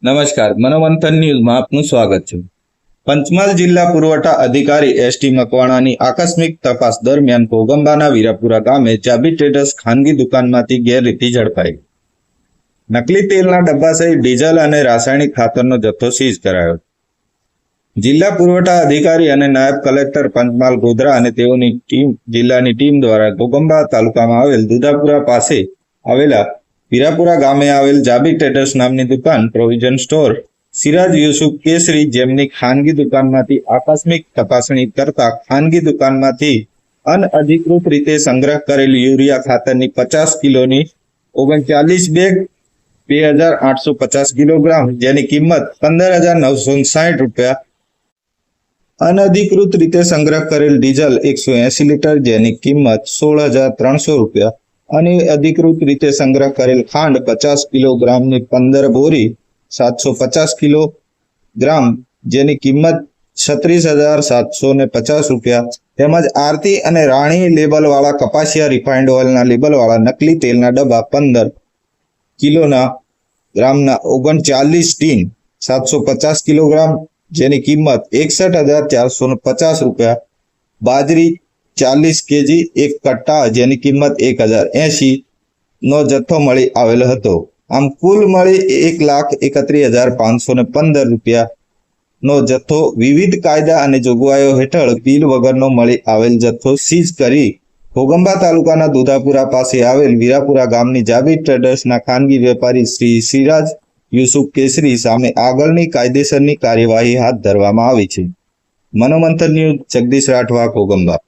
નમસ્કાર, મનોમંથન ન્યૂઝમાં આપનું સ્વાગત છે। પંચમહાલ જિલ્લા પુરવઠા અધિકારી એસટી મકવાણાની આકસ્મિક તપાસ દરમિયાન ઘોગંબાના વીરાપુરા ગામે ચાબી ટ્રેડર્સ ખાનગી દુકાનમાંથી ગેરરીતિ ઝડપાઈ। નકલી તેલના ડબ્બા સહિત ડીઝલ અને રાસાયણિક ખાતરનો જથ્થો સીઝ કરાયો। જિલ્લા પુરવઠા અધિકારી અને નાયબ કલેક્ટર પંચમહાલ ગોધરા અને તેઓની જિલ્લાની ટીમ દ્વારા ઘોગંબા તાલુકામાં આવેલ દુધાપુરા પાસે આવેલા વીરાપુરા ગામે આવેલ જાબી ટ્રેડર્સ નામની દુકાન પ્રોવિઝન સ્ટોર સિરાજ યુસુફ કેસરી જેમની ખાનગી દુકાનમાંથી આકસ્મિક તપાસણી કરતા ખાનગી દુકાનમાંથી અનઅધિકૃત રીતે સંગ્રહ કરેલ યુરિયા ખાતરની 50 કિલોની 39 બેગ 2850 કિલોગ્રામ જેની કિંમત 15,960 રૂપિયા, અનઅધિકૃત રીતે સંગ્રહ કરેલ ડીઝલ 180 લીટર જેની કિંમત 16,300 રૂપિયા અને અધિકૃત રીતે સંગ્રહ કરેલ ખાંડ 50 કિલોગ્રામની 15 બોરી 750 કિલોગ્રામ જેની કિંમત 36,750 રૂપિયા તેમજ આરતી અને રાણી લેબલવાળા કપાસિયા રિફાઇન્ડ ઓઇલના લેબલવાળા નકલી તેલના ડબ્બા 15 કિલોના ગ્રામના 39 ટીન 750 કિલોગ્રામ જેની કિંમત 61,450 રૂપિયા, બાજરી 40 કેજી 1 કટ્ટા જેની કિંમત 1,080 નો જથ્થો મળી આવેલ હતો। આમ કુલ મળી 1,31,515 રૂપિયા નો જથ્થો વિવિધ કાયદા અને જોગવાઈઓ હેઠળ બિલ વગરનો મળી આવેલ જથ્થો સીઝ કરી ઘોગંબા તાલુકાના દુધાપુરા પાસે આવેલ વીરાપુરા ગામની જાબી ટ્રેડર્સના ખાનગી વેપારી શ્રી સિરાજ યુસુફ કેસરી સામે આગળની કાયદેસરની કાર્યવાહી હાથ ધરવામાં આવી છે। મનોમંથન ન્યૂઝ, જગદીશ રાઠવા, ઘોગંબા।